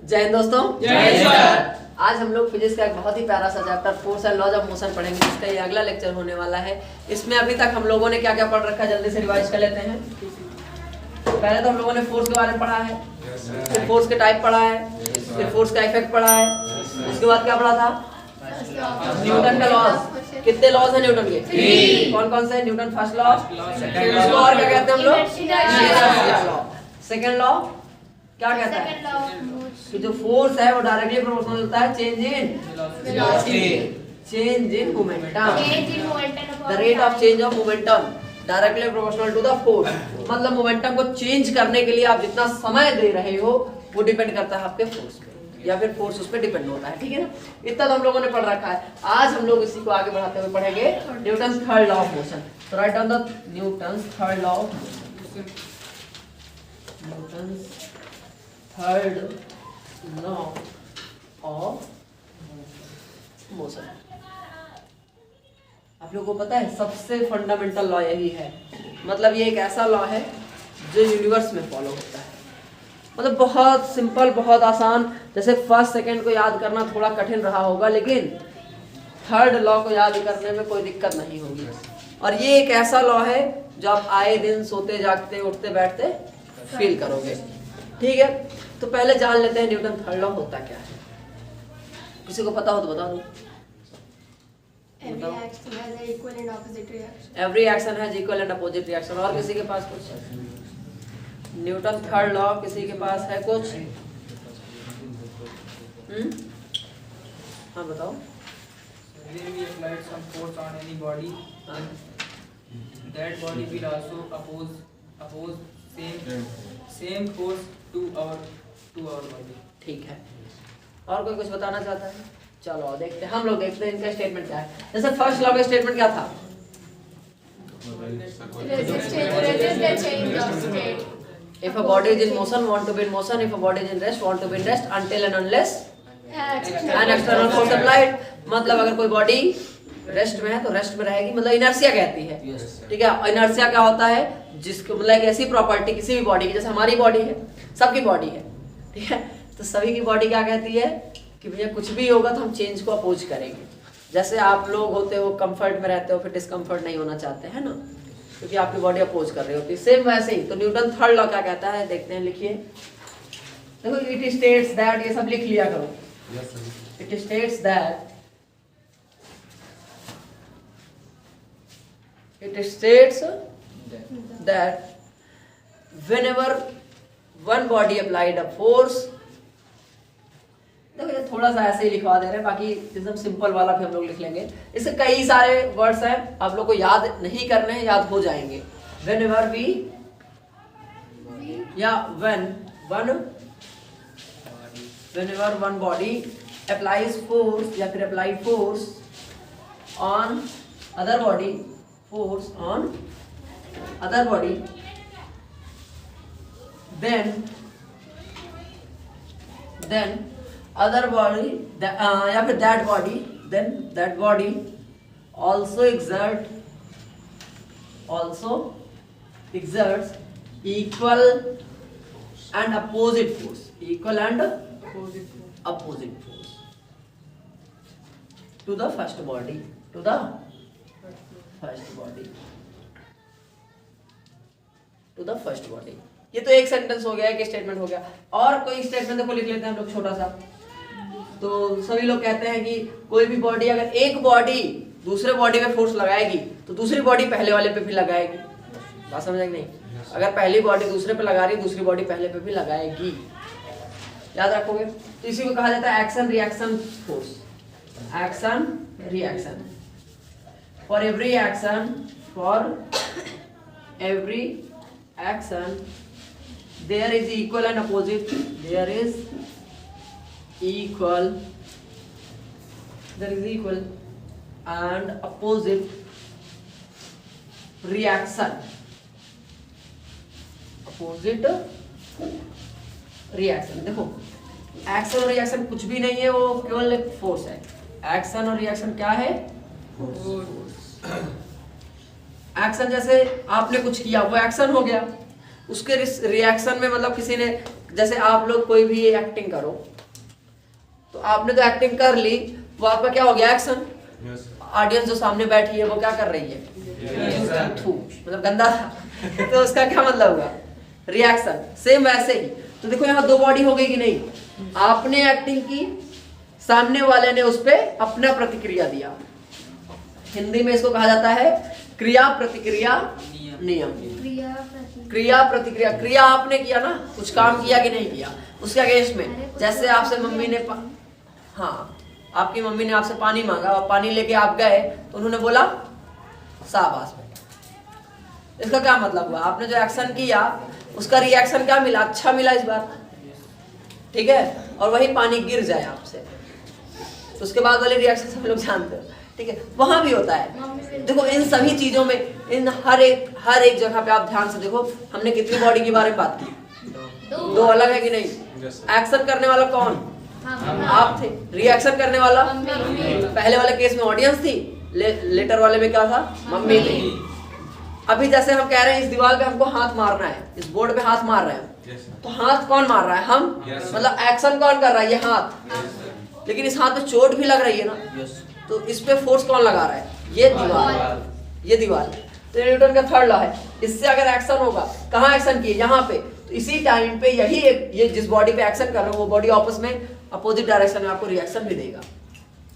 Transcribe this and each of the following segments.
जय हिंद दोस्तों। जय सर। आज हम लोग फिजिक्स का एक बहुत ही प्यारा सा chapter force and laws of motion पढ़ेंगे, जिसका ये अगला लेक्चर होने वाला है। इसमें अभी तक हम लोगों ने क्या क्या पढ़ रखा है, जल्दी से रिवाइज कर लेते हैं। पहले तो हम लोगों ने फोर्स के बारे में पढ़ा है, फिर फोर्स के टाइप पढ़ा है, फिर फोर्स का इफेक्ट पढ़ा है। उसके बाद क्या पढ़ा था? न्यूटन का लॉज। कितने लॉज है न्यूटन के? कौन कौन से है? न्यूटन फर्स्ट लॉ, उसको और क्या कहते हैं हम लोग? सेकंड लॉ क्या कहता है कि जो फोर्स है वो डायरेक्टली प्रोपोर्शनल होता है change in momentum, the rate of change of momentum directly proportional to the force. मतलब मोमेंटम को चेंज करने के लिए आप जितना समय दे रहे हो वो डिपेंड करता है आपके फोर्स पे, या फिर फोर्स उस पर डिपेंड होता है। ठीक है ना? इतना तो हम लोगों ने पढ़ रखा है। आज हम लोग इसी को आगे बढ़ाते हुए पढ़ेंगे Newton third law of motion. तो right down the Newton third law of motion. Newton third law of motion. आप लोगों को पता है सबसे फंडामेंटल लॉ यही है। मतलब ये एक ऐसा लॉ है जो यूनिवर्स में फॉलो होता है। मतलब बहुत सिंपल, बहुत आसान। जैसे फर्स्ट सेकंड को याद करना थोड़ा कठिन रहा होगा, लेकिन थर्ड लॉ को याद करने में कोई दिक्कत नहीं होगी। और ये एक ऐसा लॉ है जो आप आए दिन सोते जागते उठते बैठते फील करोगे। ठीक है, तो पहले जान लेते हैं न्यूटन थर्ड लॉ होता क्या है। किसी को पता हो तो बता दो। Every action has an equal and opposite reaction. Every action has equal and opposite reaction. और किसी के पास कुछ? न्यूटन थर्ड लॉ किसी के पास है कुछ? हाँ बताओ। When we apply some force on any body, that body will also oppose same force to our body. ठीक है, और कोई कुछ बताना चाहता है? चलो देखते हैं, हम लोग देखते हैं इनका स्टेटमेंट क्या है। जैसे फर्स्ट लॉ का स्टेटमेंट क्या था? Resist the change of state. If a body is in motion, want to be in motion. If a body is in rest, want to be in rest until and unless an external force applied. मतलब अगर कोई body rest में है तो rest में रहेगी, मतलब inertia कहती है। ठीक है, इनर्शिया क्या होता है? जिसको मतलब एक ऐसी प्रॉपर्टी किसी भी बॉडी की, जैसे हमारी बॉडी है, सबकी बॉडी है, ठीक है, तो सभी की बॉडी क्या कहती है कि भैया कुछ भी होगा तो हम चेंज को अपोज करेंगे। जैसे आप लोग होते हो कंफर्ट में रहते हो, फिर डिस्कम्फर्ट नहीं होना चाहते हैं ना, क्योंकि आपकी बॉडी अपोज कर रही होती है। सेम वैसे ही तो न्यूटन थर्ड लॉ क्या कहता है, देखते हैं, लिखिए। देखो, इट स्टेट्स दैट, ये सब लिख लिया करो। It states that whenever one body applied a force, देखो ये थोड़ा सा ऐसे ही लिखवा दे रहे हैं, बाकी एकदम सिंपल वाला भी हम लोग लिख लेंगे। इससे कई सारे वर्ड्स हैं, आप लोग को याद नहीं करने हैं, याद हो जाएंगे। whenever we या whenever one body applies force या फिर applied force on other body, then other body या फिर that body also exerts equal and opposite force to the first body, ये तो एक सेंटेंस हो गया, एक स्टेटमेंट हो गया। और कोई स्टेटमेंट देखो लिख लेते हैं हम लोग छोटा सा। तो सभी लोग कहते हैं कि कोई भी बॉडी, अगर एक बॉडी दूसरे बॉडी पे फोर्स लगाएगी तो दूसरी बॉडी पहले वाले पे भी लगाएगी। बात समझ आई नहीं? अगर पहली बॉडी दूसरे पे लगा रही है, दूसरी बॉडी पहले पे भी लगाएगी। याद रखोगे? तो इसी को कहा जाता है action reaction force. Action reaction. For every action, there is equal and opposite. There is equal and opposite reaction. देखो, एक्शन और रिएक्शन कुछ भी नहीं है, वो केवल एक फोर्स है। एक्शन और रिएक्शन क्या है? एक्शन जैसे आपने कुछ किया वो एक्शन हो गया, उसके रिएक्शन में मतलब किसी ने, जैसे आप लोग कोई भी एक्टिंग करो, तो आपने तो एक्टिंग कर ली, वो आपका क्या हो गया? एक्शन। ऑडियंस जो सामने बैठी है वो क्या कर रही है? थू, मतलब गंदा था तो उसका क्या मतलब हुआ? रिएक्शन। सेम वैसे ही तो देखो यहाँ दो बॉडी हो गई कि नहीं? आपने एक्टिंग की, सामने वाले ने उस पर अपना प्रतिक्रिया दिया। हिंदी में इसको कहा जाता है क्रिया प्रतिक्रिया नियम। क्रिया प्रतिक्रिया, क्रिया आपने किया ना, कुछ काम किया कि नहीं किया, उसके अगेंस्ट में। जैसे आपसे मम्मी ने हाँ, आपकी मम्मी ने आपसे पानी मांगा और पानी लेके आप गए तो उन्होंने बोला शाबाश बेटा। इसका क्या मतलब हुआ? आपने जो एक्शन किया उसका रिएक्शन क्या मिला? अच्छा मिला इस बार, ठीक है। और वही पानी गिर जाए आपसे तो उसके बाद वाले रिएक्शन सब लोग जानते हो, ठीक है। वहां भी होता है। देखो इन सभी चीजों में, इन हर एक जगह पे आप ध्यान से देखो, हमने कितनी बॉडी के बारे में बात की? दो अलग है कि नहीं? एक्शन करने वाला कौन? आप थे। रिएक्शन करने वाला पहले वाले केस में ऑडियंस थी, लेटर वाले में क्या था? मम्मी थी। अभी जैसे हम कह रहे हैं इस दीवार पे हमको हाथ मारना है, इस बोर्ड पे हाथ मार रहे हैं, तो हाथ कौन मार रहा है? हम। मतलब एक्शन कौन कर रहा है? ये हाथ। लेकिन इस हाथ में चोट भी लग रही है ना, तो इस पे फोर्स कौन लगा रहा है? ये दीवार। ये दीवार। तो न्यूटन का थर्ड लॉ है। इससे अगर एक्शन होगा, कहाँ एक्शन किए? यहाँ पे। तो इसी टाइम पे यही एक, ये जिस बॉडी पे एक्शन कर रहे हो वो बॉडी आपस में अपोजिट डायरेक्शन में आपको रिएक्शन भी देगा।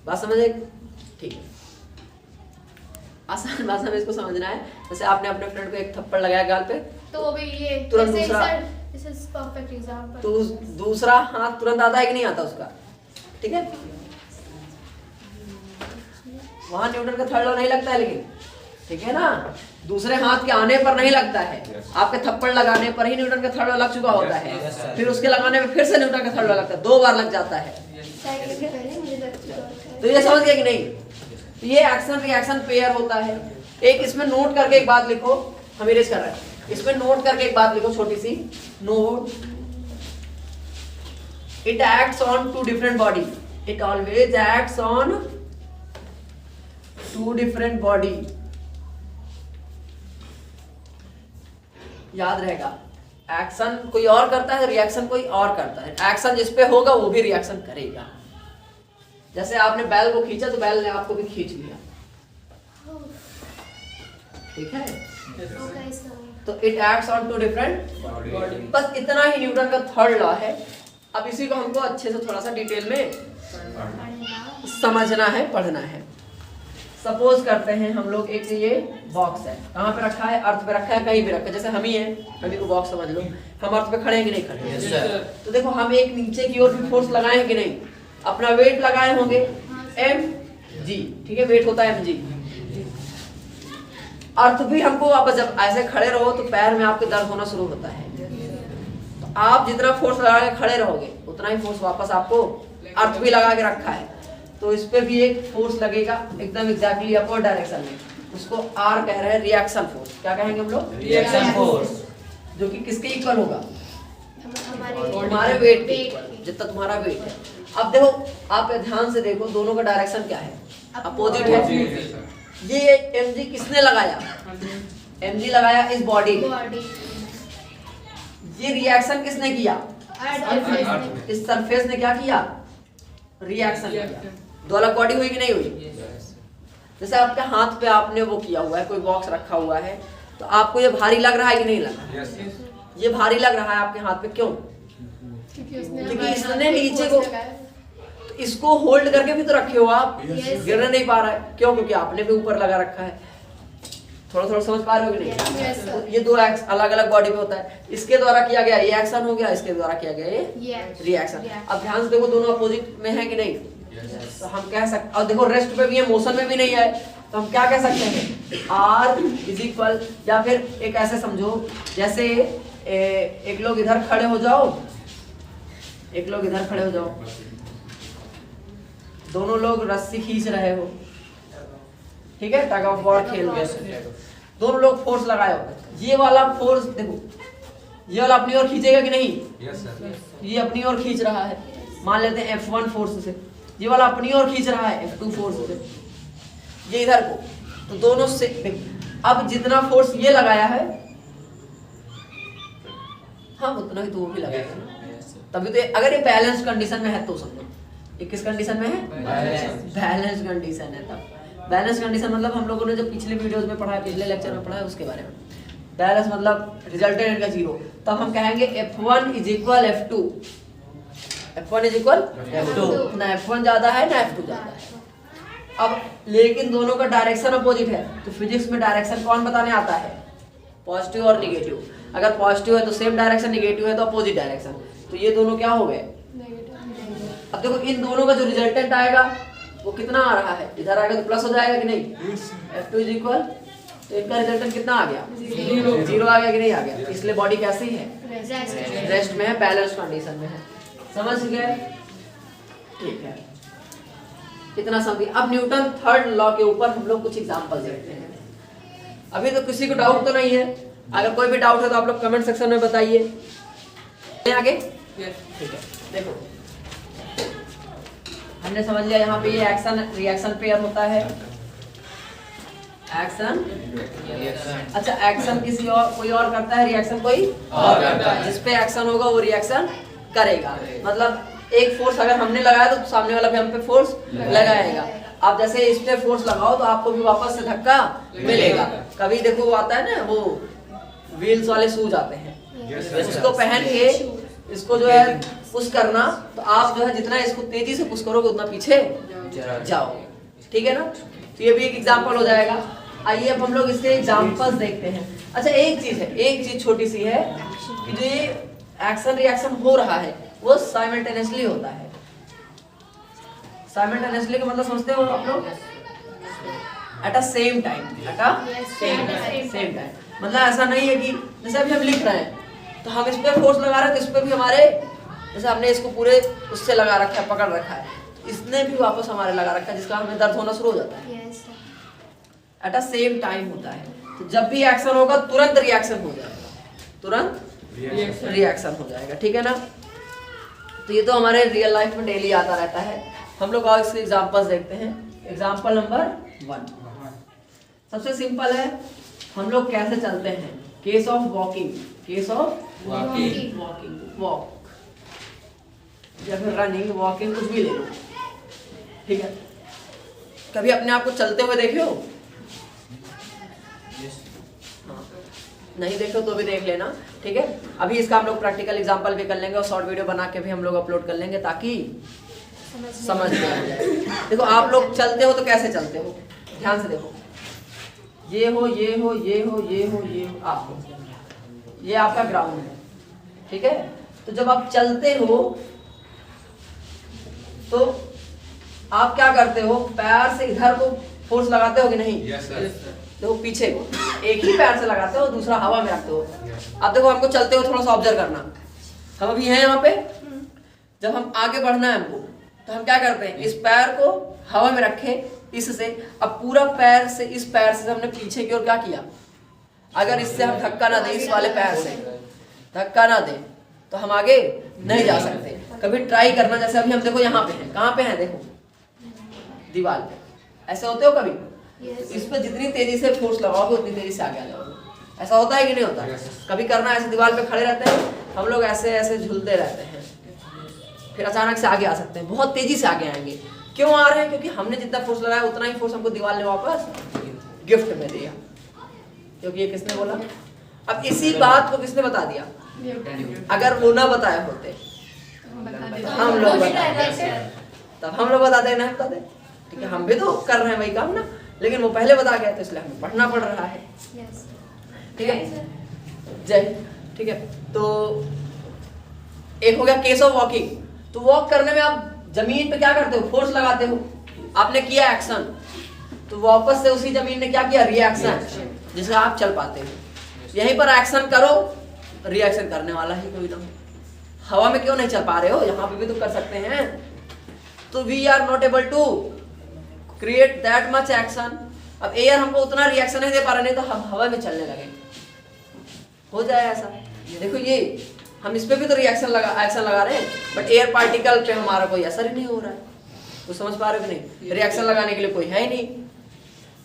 बात समझे? ठीक है। आसान भाषा में इसको समझना है। जैसे आपने अपने फ्रेंड को एक थप्पड़ लगाया गाल पे, तो अभी ये तुरंत दूसरा, दिस इज परफेक्ट एग्जांपल, तो दूसरा हाथ तुरंत आता है कि नहीं आता उसका? ठीक है। वहां न्यूटन का थर्ड लॉ नहीं लगता है, लेकिन ठीक है ना, दूसरे हाथ के आने पर नहीं लगता है। आपके थप्पड़ लगाने पर ही न्यूटन का थर्ड लॉ लग चुका होता है, फिर उसके लगाने में फिर से न्यूटन का थर्ड लॉ लगता है, 2 बार लग जाता है। तो ये समझ गए कि नहीं? तो ये एक्शन रिएक्शन पेयर होता है। एक इसमें नोट करके एक बात लिखो, हम इरेज कर रहे हैं, इसमें नोट करके एक बात लिखो, छोटी सी note. It acts on 2 different body. It always acts on 2 different body. याद रहेगा, एक्शन कोई और करता है, रिएक्शन कोई और करता है। एक्शन जिस पे होगा वो भी रिएक्शन करेगा। जैसे आपने बैल को खींचा तो बैल ने आपको भी खींच लिया, ठीक है। तो इट एक्ट्स ऑन 2 डिफरेंट। बस इतना ही न्यूटन का थर्ड लॉ है। अब इसी को हमको अच्छे से थोड़ा सा डिटेल में समझना है, पढ़ना है। सपोज करते हैं हम लोग, एक ये बॉक्स है, कहाँ पे रखा है? अर्थ पे रखा है, कहीं भी रखा है। जैसे हम ही हैं, अभी को बॉक्स समझ लो, हम अर्थ पे खड़े हैं कि नहीं खड़े? Yes, sir. तो देखो हम एक नीचे की ओर भी फोर्स लगाए हैं कि नहीं? अपना वेट लगाए होंगे, mg, ठीक है, वेट होता है mg। अर्थ भी हमको वापस, जब ऐसे खड़े रहो तो पैर में आपके दर्द होना शुरू होता है, तो आप जितना फोर्स लगा के खड़े रहोगे उतना ही फोर्स वापस आपको अर्थ भी लगा के रखा है, तो इस पे भी एक फोर्स लगेगा एकदम एग्जैक्टली अपवर्ड डायरेक्शन में। उसको आर कह रहे हैं, रिएक्शन फोर्स। क्या कहेंगे हम लोग? Reaction force. जो कि किसके इक्वल होगा? हमारे तुम्हारे वेट के इक्वल, जितना तुम्हारा वेट है। अब देखो, आप ध्यान से देखो, दोनों का डायरेक्शन क्या है? अपोजिट है। ये mg किसने लगाया? mg लगाया इस बॉडी ने। ये रिएक्शन किसने किया? इस सरफेस ने क्या किया? रिएक्शन किया। दो अलग बॉडी हुई कि नहीं हुई? जैसे आपके हाथ पे आपने वो किया हुआ है, कोई बॉक्स रखा हुआ है, तो आपको ये भारी लग रहा है कि नहीं लग रहा? ये भारी लग रहा है आपके हाथ पे, क्यों? क्योंकि इसने नीचे को, तो इसको होल्ड करके भी तो रखे हो आप, गिरने नहीं पा रहा है, क्यों? क्योंकि आपने भी ऊपर लगा रखा है। थोड़ा थोड़ा समझ पा रहे हो कि नहीं? तो ये 2 अलग अलग बॉडी पे होता है। इसके द्वारा किया गया ये एक्शन हो गया, इसके द्वारा किया गया ये रिएक्शन। अब ध्यान से देखो, दोनों अपोजिट में है कि नहीं? तो हम कह सकते, और देखो रेस्ट पे भी है, मोशन में भी नहीं है, तो हम क्या कह सकते हैं? आर इज इक्वल, या फिर एक ऐसे समझो, जैसे एक लोग इधर खड़े हो जाओ, एक लोग इधर खड़े हो जाओ, दोनों लोग रस्सी खींच रहे हो, ठीक है, टग ऑफ वॉर खेल रहे हो, दोनों लोग फोर्स लगाए हो। ये वाला फोर्स देखो, ये वाला अपनी ओर खींचेगा कि नहीं? ये अपनी ओर खींच रहा है, मान लेते हैं F1 फोर्स से। ये वाला अपनी ओर खींच रहा है F2 फोर्स से, ये इधर को। तो दोनों से अब जितना फोर्स ये लगाया है, हाँ उतना ही तो वो भी लगाएगा ना। तभी तो अगर ये बैलेंस कंडीशन में है तो समझो, ये किस कंडीशन में है? बैलेंस कंडीशन है। तब बैलेंस कंडीशन मतलब हम लोगों ने जो पिछले वीडियोस में पढ़ा है, पिछले लेक्चर में पढ़ा है, उसके बारे में। बैलेंस मतलब रिजल्टेंट का जीरो, तब हम कहेंगे F1 is equal F2। F1 is equal F2, ना F1 ज्यादा है ना F2 ज्यादा है। अब लेकिन दोनों का डायरेक्शन अपोजिट है, तो फिजिक्स में डायरेक्शन कौन बताने आता है? पॉजिटिव और निगेटिव। अगर पॉजिटिव है तो सेम डायरेक्शन, निगेटिव है तो अपोजिट डायरेक्शन। तो ये दोनों क्या हो गए? अब देखो इन दोनों का जो रिजल्टेंट आएगा वो कितना आ रहा है? इधर आएगा तो प्लस हो जाएगा कि नहीं? F2 इज इक्वल, तो इनका रिजल्टेंट कितना आ गया? 0 आ गया कि नहीं आ गया? इसलिए बॉडी कैसी है? रेस्ट में है, बैलेंस कंडीशन में है। समझ गए? ठीक है, इतना समझिए। अब न्यूटन थर्ड लॉ के ऊपर हम लोग कुछ एग्जांपल देखते हैं। अभी तो किसी को डाउट तो नहीं है? अगर कोई भी डाउट है तो आप लोग कमेंट सेक्शन में बताइए। आगे ठीक है, देखो हमने समझ लिया यहाँ पे ये एक्शन रिएक्शन पेयर होता है। एक्शन, अच्छा एक्शन किसी और कोई और करता है, रिएक्शन कोई और करता है। जिस पे एक्शन होगा वो रिएक्शन करेगा। मतलब एक फोर्स अगर हमने लगाया तो सामने वाला भी हम पे फोर्स लगाएगा। आप जैसे इस पे फोर्स लगाओ तो आपको भी वापस से धक्का मिलेगा। कभी देखो वो आता है ना, वो व्हील्स वाले शूज आते हैं, उसको पहन के इसको जो है पुश करना, तो आप जो है जितना इसको तेजी से पुश करोगे उतना पीछे जाओगे। ठीक है ना? तो ये भी एक एग्जांपल हो जाएगा। आइए अब हम लोग इसके एग्जांपल्स देखते हैं। अच्छा एक चीज है, एक चीज छोटी सी है कि जो ये एक्शन रिएक्शन हो रहा है वो साइमल्टेनियसली होता है। साइमल्टेनियसली का मतलब समझते हो आप लोग? At a same time, at a same time. मतलब ऐसा नहीं है कि जैसे अभी हम लिख रहे हैं तो हम इस पे फोर्स लगा रहे हैं तो इस पे भी हमारे, जैसे हमने इसको पूरे उससे लगा रखा है, पकड़ रखा है, तो इसने भी वापस हमारे लगा रखा है, जिसका हमें दर्द होना शुरू हो जाता है। एट अ सेम टाइम होता है। तो जब भी एक्शन होगा तुरंत रिएक्शन हो जाएगा, तुरंत रिएक्शन हो जाएगा। ठीक है ना? तो ये तो हमारे रियल लाइफ में डेली आता रहता है। हम लोग और इसके एग्जांपल्स देखते हैं। एग्जांपल नंबर 1 सबसे सिंपल है। हम लोग कैसे चलते हैं? Case of walking, case of walking, walk या फिर रनिंग, वॉकिंग, कुछ भी ले लो। ठीक है? कभी अपने आप को चलते हुए देखे हो? हाँ, नहीं देखो तो भी देख लेना। ठीक है? अभी इसका हम लोग प्रैक्टिकल एग्जांपल भी कर लेंगे और शॉर्ट वीडियो बना के भी हम लोग अपलोड कर लेंगे ताकि समझ में आ जाए। देखो आप लोग चलते हो तो कैसे चलते हो? ध्यान से देखो, ये हो, ये हो, ये हो, ये हो, ये हो, आप हो, ये आपका ग्राउंड है। ठीक है? तो जब आप चलते हो तो आप क्या करते हो? पैर से इधर को फोर्स लगाते हो कि नहीं? देखो पीछे को एक ही पैर से लगाते हो, दूसरा हवा में रखते हो। अब देखो हमको चलते हो थोड़ा सा ऑब्जर्व करना। हम अभी हैं यहाँ पे, जब हम आगे बढ़ना है हमको तो हम क्या करते हैं? इस पैर को हवा में रखे इससे, अब पूरा पैर से, इस पैर से हमने पीछे की ओर क्या किया? अगर इससे हम धक्का ना दें, इस वाले पैर से धक्का ना दें तो हम आगे नहीं जा सकते। कभी ट्राई करना, जैसे अभी हम देखो यहाँ पे हैं, कहाँ पे हैं? देखो दीवार पे। ऐसे होते हो कभी? इस पे जितनी तेजी से फोर्स लगाओगे उतनी तेजी से आगे आ जाओगे। ऐसा होता है कि नहीं होता? कभी करना, ऐसे दीवार पे खड़े रहते हैं हम लोग, ऐसे ऐसे झूलते रहते हैं, फिर अचानक से आगे आ सकते हैं, बहुत तेजी से आगे आएंगे। क्यों आ रहे हैं? क्योंकि हमने जितना फोर्स लगाया उतना ही फोर्स हमको दीवार ने वापस गिफ्ट में दिया। क्योंकि ये किसने बोला? अब इसी बात को किसने बता दिया? अगर वो ना बताए होते हम लोग बताते, तब हम लोग बताते ना बताते। ठीक है? हम भी तो कर रहे हैं वही काम ना, लेकिन वो पहले बता गया तो इसलिए हमें पढ़ना पड़ रहा है। ठीक है? जय। ठीक है? तो एक हो गया केस ऑफ वॉकिंग। तो वॉक करने में आप जमीन पे क्या करते हो? फोर्स लगाते हो। आपने किया एक्शन, तो वापस से उसी जमीन ने क्या किया? रिएक्शन, जिससे आप चल पाते हो। यहीं पर एक्शन करो, रिएक्शन करने वाला ही कोई ना। हवा में क्यों नहीं चल पा रहे हो? यहाँ पे भी तो कर सकते हैं। तो we are not able to create that much action. अब एयर हमको उतना रिएक्शन नहीं दे पा रहे, नहीं तो हम हवा में चलने लगे, हो जाए ऐसा। देखो ये हम इस पे भी तो एक्शन लगा रहे हैं, बट एयर पार्टिकल पे हमारा कोई असर ही नहीं हो रहा है। तो समझ पा रहे हो कि नहीं? रिएक्शन लगाने के लिए कोई है ही नहीं।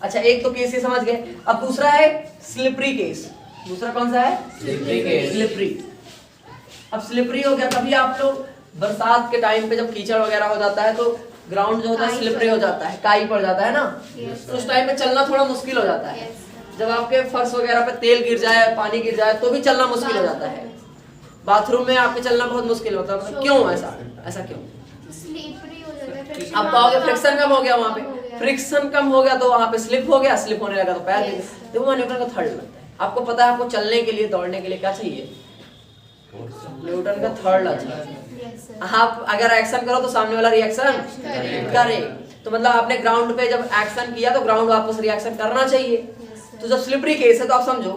अच्छा एक तो केस ये समझ गए। अब दूसरा है स्लिपरी केस। दूसरा कौन सा है? Slippery case. स्लिपरी। अब स्लिपरी हो गया, कभी आप लोग बरसात के टाइम पे जब कीचड़ वगैरह हो जाता है तो ग्राउंड जो होता है स्लिपरी हो जाता है, काई पड़ जाता है ना, Yes, तो उस टाइम पे चलना थोड़ा मुश्किल हो जाता है। Yes, जब आपके फर्श वगैरह पे तेल गिर जाए, पानी गिर जाए तो भी चलना मुश्किल हो जाता है। बाथरूम में आपके चलना बहुत मुश्किल होता है, मतलब क्यों ऐसा क्यों? स्लीपरी हो जाता है, friction आप कहोगे वहाँ फ्रिक्शन कम हो गया, वहाँ हो पे गया। फ्रिक्शन कम हो गया तो वहाँ पे स्लिप हो गया, स्लिप होने लगा तो पैर गिर Yes. गया। तो वो न्यूटन का थर्ड लगता है। आपको पता है आपको चलने के लिए, दौड़ने के लिए क्या चाहिए? न्यूटन का थर्ड लॉ चाहिए। Yes, sir. आप अगर एक्शन करो तो सामने वाला रिएक्शन करेगा। करे। तो मतलब आपने ग्राउंड पे जब एक्शन किया तो ग्राउंड वापस रिएक्शन करना चाहिए। Yes, sir. तो जब स्लिपरी केस है तो आप समझो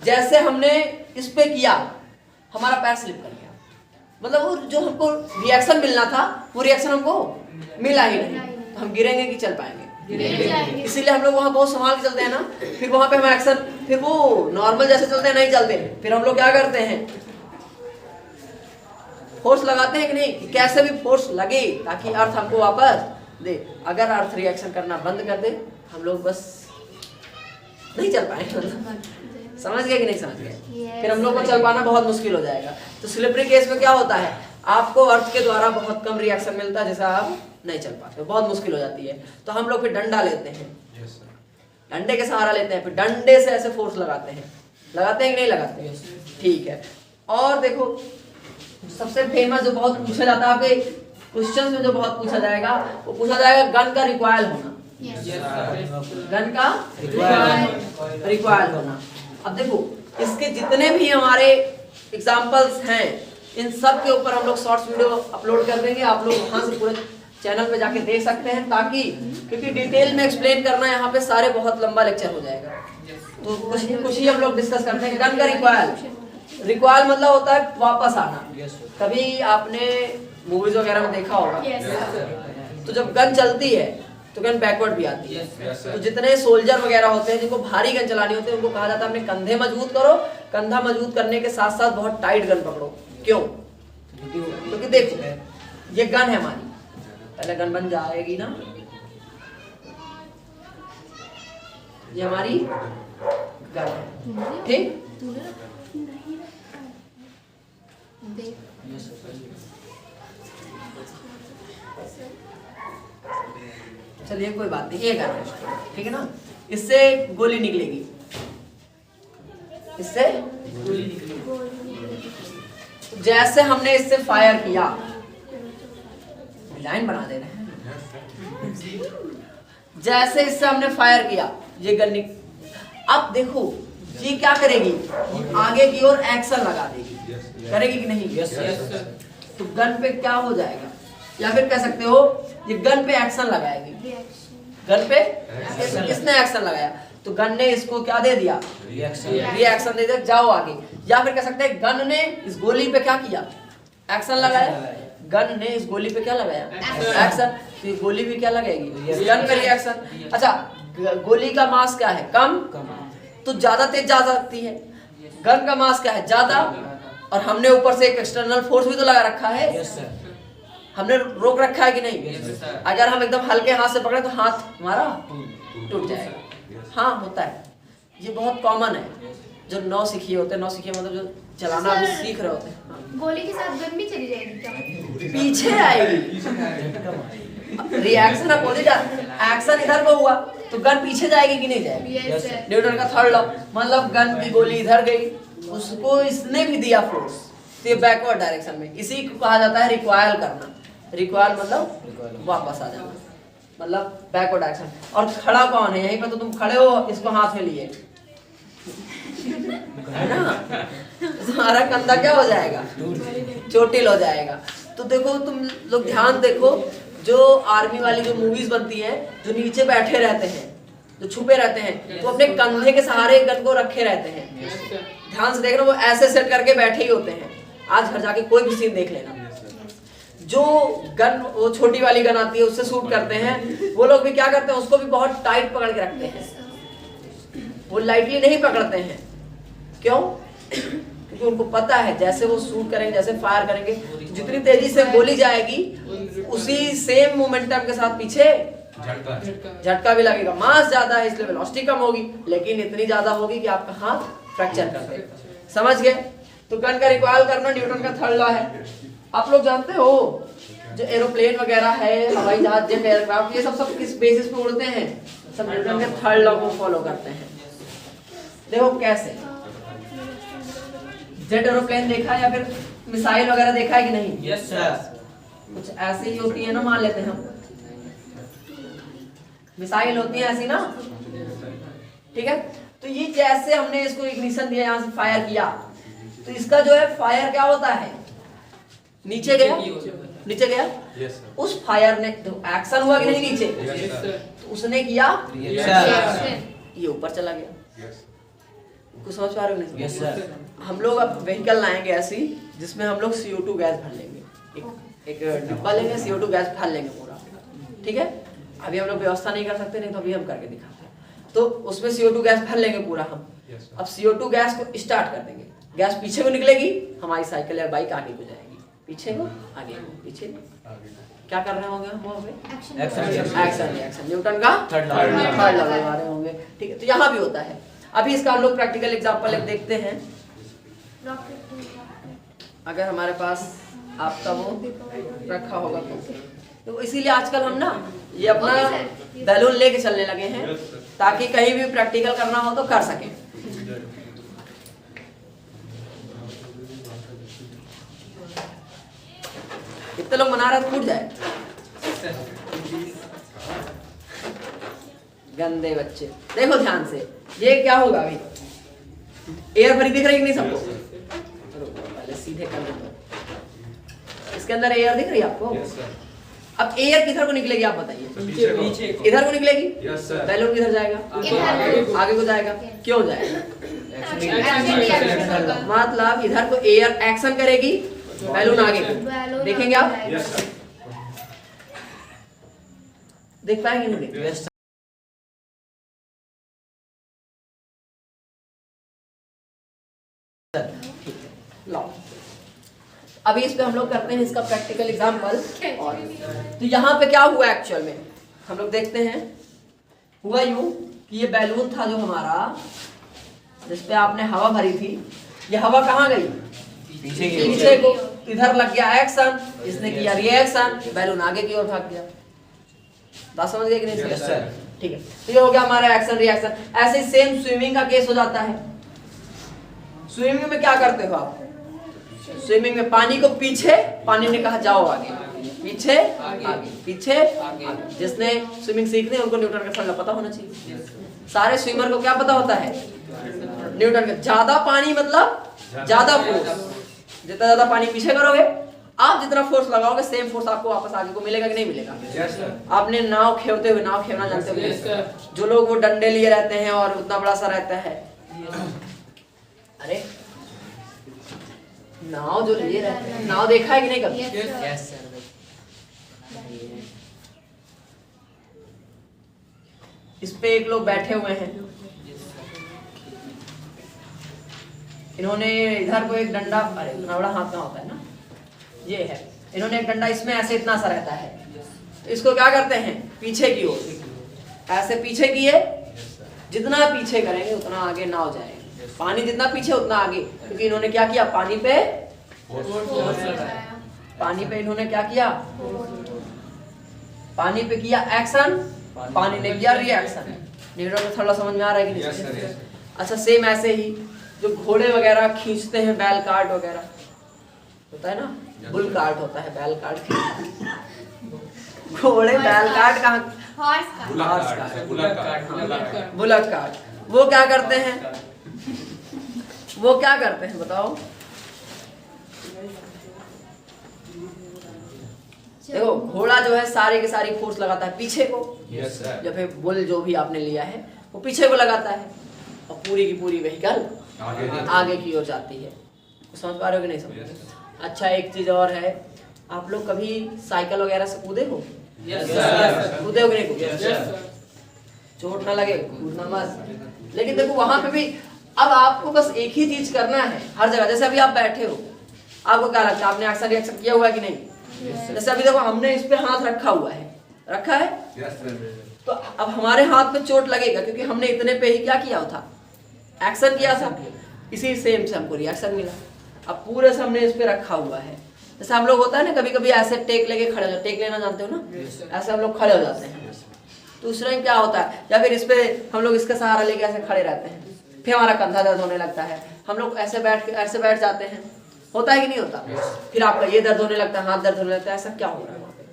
जैसे हमने इस पे किया, हमारा पैर स्लिप कर गया, मतलब वो जो हमको रिएक्शन मिलना था वो रिएक्शन हमको मिला ही नहीं, तो हम गिरेंगे कि चल पाएंगे? गिर जाएंगे। इसीलिए हम लोग वहाँ बहुत संभाल के चलते हैं ना। फिर वहाँ पे हम एक्शन, फिर वो नॉर्मल जैसे चलते हैं नहीं चलते, फिर हम लोग क्या करते हैं, फोर्स लगाते हैं कि नहीं, कि कैसे भी फोर्स लगे ताकि अर्थ हमको वापस दे। अगर अर्थ रिएक्शन करना बंद कर दे हम लोग बस नहीं चल पाएंगे। समझ गए कि नहीं समझ गए? Yes. फिर हम लोग को चल पाना बहुत मुश्किल हो जाएगा। तो स्लिपरी केस में क्या होता है, आपको अर्थ के द्वारा बहुत कम रिएक्शन मिलता है जिससे आप नहीं चल पाते, बहुत मुश्किल हो जाती है। तो हम लोग फिर डंडा लेते हैं, डंडे के सहारा लेते हैं, फिर डंडे से ऐसे फोर्स लगाते हैं। लगाते हैं कि नहीं लगाते? ठीक है। और देखो सबसे फेमस जो बहुत पूछा जाता है आपके क्वेश्चंस में, जो बहुत पूछा जाएगा वो पूछा जाएगा गन का रिकॉइल होना। Yes. गन का रिकॉइल होना। अब देखो इसके जितने भी हमारे एग्जांपल्स हैं इन सब के ऊपर हम लोग शॉर्ट्स वीडियो अपलोड कर देंगे, आप लोग वहां से पूरे चैनल पे जाके देख सकते हैं, ताकि क्योंकि डिटेल में एक्सप्लेन करना यहाँ पे सारे बहुत लंबा लेक्चर हो जाएगा। तो कुछ ही हम लोग डिस्कस करते हैं। गन का रिकॉइल मतलब होता है वापस आना। कभी आपने मूवीज वगैरह में देखा होगा, Yes. तो जब गन चलती है तो गन बैकवर्ड भी आती है। तो जितने सोल्जर वगैरह होते हैं जिनको भारी गन चलानी होती है उनको कहा जाता है अपने कंधे मजबूत करो, कंधा मजबूत करने के साथ साथ बहुत टाइट गन पकड़ो। क्यों? क्योंकि देखो ये गन है हमारी, पहले गन बन जाएगी ना, ये हमारी गन है, ठीक? चलिए कोई बात नहीं, ये गन है, ठीक है ना। इससे गोली निकलेगी, इससे जैसे हमने इससे फायर किया, लाइन बना दे रहे हैं, जैसे इससे हमने फायर किया ये गन अब देखो ये क्या करेगी, आगे की ओर एक्शन लगा देगी, करेगी कि नहीं? तो गन पे क्या हो जाएगा, या फिर कह सकते हो ये गन पे एक्शन लगाएगी। गन पे इसने एक्शन लगाया तो गन ने इसको क्या दे दिया, रिएक्शन दे दिया, जाओ आगे। या फिर कह सकते हैं गन ने इस गोली पे क्या किया, एक्शन लगाया। गन ने इस गोली पे क्या लगाया, एक्शन। तो ये गोली भी क्या लगाएगी, गन पे रिएक्शन। अच्छा गोली का मास क्या है, कम, तो ज्यादा तेज जा सकती है। गन का मास क्या है, ज्यादा, और हमने ऊपर से एक एक्सटर्नल फोर्स भी तो लगा रखा है, हमने रोक रखा है कि नहीं? अगर हम एकदम हल्के हाथ से पकड़े तो हाथ हमारा टूट जाएगा। हाँ होता है, ये बहुत कॉमन है। जो नौसिखिए होते हैं, नौसिखिए मतलब जो चलाना अभी सीख रहे होते हैं, गोली के साथ गन भी चली जाएगी क्या? पीछे आएगी, रिएक्शन अपोजिट, एक्शन इधर को हुआ तो गन पीछे जाएगी कि नहीं जाएगी? Yes, sir. न्यूटन का थर्ड लॉ, मतलब गन की गोली इधर गई, उसको इसने भी दिया फोर्स, तो ये बैकवर्ड डायरेक्शन में, इसी को कहा जाता है रिकॉइल करना। रिकॉइल मतलब वापस आ जाना, मतलब बैकवर्ड डायरेक्शन। और खड़ा कौन है, यहीं पर तो तुम खड़े हो, इसको हाथ में लिए, है ना, तुम्हारा कंधा क्या हो जाएगा, चोटिल हो जाएगा। तो देखो तुम लोग ध्यान देखो, जो आर्मी वाली जो मूवीज बनती हैं, जो नीचे बैठे रहते हैं, जो छुपे रहते हैं, तो अपने कंधे के सहारे गन को रखे रहते हैं। ध्यान से देखना, वो ऐसे सेट करके बैठे ही होते हैं। आज घर जाके कोई भी सीन देख लेना, जो गन वो छोटी वाली गन आती है उससे शूट करते हैं, वो लोग भी क्या करते हैं, उसको भी बहुत टाइट पकड़ के रखते हैं, वो लाइटली नहीं पकड़ते हैं। क्यों? क्योंकि उनको पता है जैसे वो शूट करेंगे, जैसे फायर करेंगे, जितनी तेजी से गोली जाएगी उसी सेम मोमेंटम के साथ पीछे झटका भी लगेगा। मास ज्यादा है इसलिए वेलोसिटी कम होगी, लेकिन इतनी ज्यादा होगी कि आपका हाथ फ्रैक्चर कर देगा। समझ गए? तो गन का रिकॉइल करना न्यूटन का थर्ड लॉ है। आप लोग जानते हो जो एरोप्लेन वगैरह है, हवाई जहाज, जेट एयरक्राफ्ट, ये सब किस बेसिस पे उड़ते हैं? सब न्यूटन के थर्ड लॉ को फॉलो करते हैं। देखो कैसे, जेट एरोप्लेन देखा है या फिर मिसाइल वगैरह देखा है कि नहीं? Yes sir. कुछ ऐसे ही होती है ना, मान लेते हैं हम मिसाइल होती है ऐसी ना, ठीक है। तो ये जैसे हमने इसको इग्निशन दिया, यहाँ से फायर किया, तो इसका जो है फायर क्या होता है? नीचे गया, नीचे गया। Yes, sir. उस फायर ने तो एक्शन हुआ कि नहीं नीचे? Yes, sir. तो उसने किया, यस ये ऊपर चला गया। Yes. कुछ समझ पा रहे हो नहीं? Yes sir. हम लोग अब व्हीकल लाएंगे ऐसी जिसमें हम लोग CO2 गैस भर लेंगे, एक डिब्बा लेंगे, CO2 गैस भर लेंगे पूरा, ठीक है। अभी हम लोग व्यवस्था नहीं कर सकते, नहीं तो अभी हम करके दिखाते हैं। तो उसमें CO2 गैस भर लेंगे पूरा हम। Yes, sir. अब CO2 गैस को स्टार्ट कर देंगे, गैस पीछे को निकलेगी, हमारी साइकिल या बाइक आगे को जाएगी, पीछे को, आगे को, पीछे को। क्या कर रहे होंगे हम वहाँ पे? एक्शन रिएक्शन, न्यूटन का थर्ड लॉ। थर्ड लॉ लगा रहे होंगे, ठीक है। तो यहाँ भी होता है। अभी इसका हम लोग प्रैक्टिकल एग्जांपल एक देखते हैं। अगर हमारे पास आपका वो रखा होगा तो इसीलिए आजकल हम ना ये अपना बैलून लेके चलने लगे हैं, ताकि कहीं भी प्रैक्टिकल करना हो तो कर सकें। कितने लोग मना रहे हैं, फूट जाए। गंदे बच्चे, देखो ध्यान से, ये क्या होगा? अभी एयर भरी दिख रही है कि नहीं सबको? पहले सीधे कर दो। इसके अंदर एयर दिख रही है आपको? Yes, sir. अब एयर किधर को निकलेगी आप बताइए? पीछे को. पीछे को। इधर को निकलेगी? Yes, sir. बैलून किधर जाएगा? आगे को जाएगा। क्यों जाएगा? मतलब इधर को एयर एक्शन करेगी, बैलून आगे को। देखेंगे आप? Yes, sir. देख पाएंगे नहीं? देख यस लाओ। अभी इस पे हम लोग करते हैं इसका प्रैक्टिकल एग्जांपल। और तो यहाँ पे क्या हुआ एक्चुअल में, हम लोग देखते हैं। हुआ यूं कि ये बैलून था जो हमारा, जिसपे आपने हवा भरी थी, ये हवा कहाँ गई? पीछे को। इधर लग गया एक्शन, इसने किया रिएक्शन, बैलून आगे की ओर भाग गया। बात समझ गए कि नहीं? Yes, sir. ठीक है। तो ये हो गया हमारा एक्शन रिएक्शन। ऐसे ही सेम स्विमिंग का केस हो जाता है। स्विमिंग में क्या करते हो आप? स्विमिंग में पानी को पीछे, पानी ने कहा जाओ आगे, पीछे आगे, पीछे आगे। जिसने स्विमिंग सीखनी है उनको न्यूटन का थर्ड लॉ पता होना चाहिए। सारे स्विमर को क्या पता होता है? न्यूटन का। ज्यादा पानी मतलब ज्यादा फोर्स। जितना ज्यादा पानी पीछे करोगे, आप जितना फोर्स लगाओगे, सेम फोर्स आपको वापस आगे को मिलेगा कि नहीं मिलेगा? Yes, sir. आपने नाव खेवते हुए, नाव खेवना जानते हो? Yes, sir. जो लोग वो डंडे लिए रहते हैं और उतना बड़ा सा रहता है, अरे नाव जो लिए रहते हैं, नाव देखा है कि नहीं कभी? Yes sir. इस पे एक लोग बैठे हुए हैं, इन्होंने इधर को एक डंडा, अरे इतना बड़ा हाथ कहाँ होता है ना, ये है, इन्होंने एक डंडा, इसमें ऐसे इतना सा रहता है, इसको क्या करते हैं? पीछे की ओर, ऐसे पीछे किए, जितना पीछे करेंगे उतना आगे नाव जाएगी। पानी जितना पीछे उतना आगे, क्योंकि इन्होंने क्या किया? पानी पे इन्होंने क्या किया? पानी पे किया एक्शन, पानी ने किया रिएक्शन। न्यूटन का थर्ड लॉ समझ में आ रहा है कि Yes, sir. नहीं? अच्छा, सेम ऐसे ही जो घोड़े वगैरह खींचते हैं, बैल कार्ट वगैरह होता है ना, बुल कार्ट होता है, बैल कार्ट। घोड़े बैल कार्ट कहाँ? Bullock cart. वो क्या करते हैं? वो क्या करते हैं बताओ? देखो, घोड़ा जो है सारी की सारी फोर्स लगाता है पीछे को, Yes, sir. या फिर बुल जो भी आपने लिया है वो पीछे को लगाता है, और पूरी की पूरी व्हीकल आगे की ओर जाती है। समझ पा रहे हो कि नहीं समझ? अच्छा, एक चीज और है, आप लोग कभी साइकिल वगैरह से कूदे हो? Yes sir. कूदे हो कि नहीं कूदे? Yes sir. चोट ना लगे, कूदना मत। लेकिन देखो वहां पे भी अब आपको बस एक ही चीज करना है हर जगह। जैसे अभी आप बैठे हो, आपको क्या लगता है? आपने एक्शन रिएक्शन किया हुआ है कि नहीं? जैसे अभी देखो, हमने इस पे हाथ रखा हुआ है, रखा है, Yes, sir. तो अब हमारे हाथ पे चोट लगेगा, क्योंकि हमने इतने पे ही क्या किया था? एक्शन किया था। इसी सेम से हमको रिएक्शन मिला। अब पूरे से हमने इस पे रखा हुआ है, जैसे हम लोग होता है ना कभी कभी ऐसे टेक लेके खड़े हो जाते, टेक लेना जानते हो ना, ऐसे हम लोग खड़े हो जाते हैं। तो उस टाइम क्या होता है, या फिर इस पे हम लोग इसका सहारा लेके ऐसे खड़े रहते हैं, फिर हमारा कंधा दर्द होने लगता है। हम लोग ऐसे बैठ जाते हैं, होता है कि नहीं होता? फिर आपका ये दर्द होने लगता है, हाथ दर्द होने लगता है। ऐसा क्या हो रहा है वहाँ पे?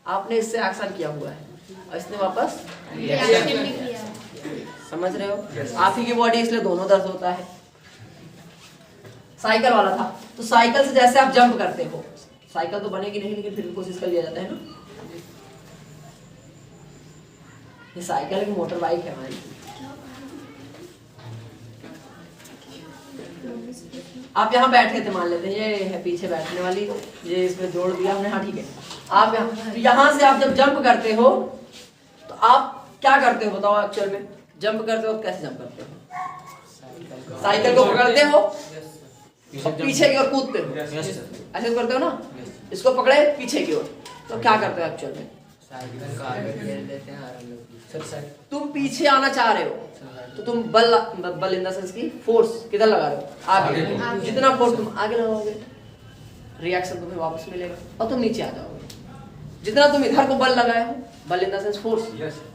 आपने इससे एक्शन किया हुआ है और इसने वापस रिएक्शन भी किया। समझ रहे हो? आप ही की बॉडी, इसलिए दोनों दर्द होता है। साइकिल वाला था, तो साइकिल से जैसे आप जंप करते हो, साइकिल तो बनेगी नहीं लेकिन फिर भी कोशिश कर लिया जाता है ना। ये साइकिल एक मोटर बाइक है हमारी। आप यहाँ बैठे थे, मान लेते हैं ये है पीछे बैठने वाली, ये इसमें जोड़ दिया हमने, हाँ ठीक है। आप यहाँ से आप जब जंप करते हो तो आप क्या करते हो बताओ? एक्चुअल में जंप करते हो तो कैसे जंप करते हो? साइकिल को पकड़ते हो और पीछे की ओर कूदते हो, ऐसे करते हो ना। इसको पकड़े पीछे की ओर, तो क्या करते हो एक्चुअल में? तुम पीछे आना चाह रहे हो तो तुम बल इन द सेंस की फोर्स किधर लगा रहे हो? आगे। जितना फोर्स तुम आगे लगाओगे रिएक्शन तुम्हें वापस मिलेगा और तुम नीचे आ जाओगे। जितना तुम इधर को बल लगाए हो, बल इन द सेंस फोर्स,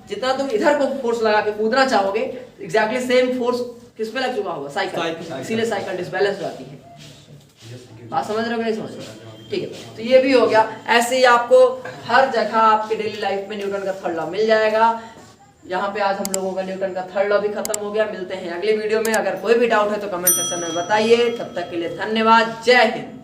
जितना तुम इधर को फोर्स लगा के कूदना चाहोगे, एग्जैक्टली सेम फोर्स किस पे लग चुका होगा? साइकिल। इसीलिए साइकिल डिसबैलेंस हो जाती है। बात समझ रहे हो कि नहीं समझ रहे हो? ठीक है, तो ये भी हो गया। ऐसे ही आपको हर जगह आपके डेली लाइफ में न्यूटन का थर्ड लॉ मिल जाएगा। यहाँ पे आज हम लोगों का न्यूटन का थर्ड लॉ भी खत्म हो गया। मिलते हैं अगले वीडियो में। अगर कोई भी डाउट है तो कमेंट सेक्शन में बताइए। तब तक के लिए धन्यवाद। जय हिंद।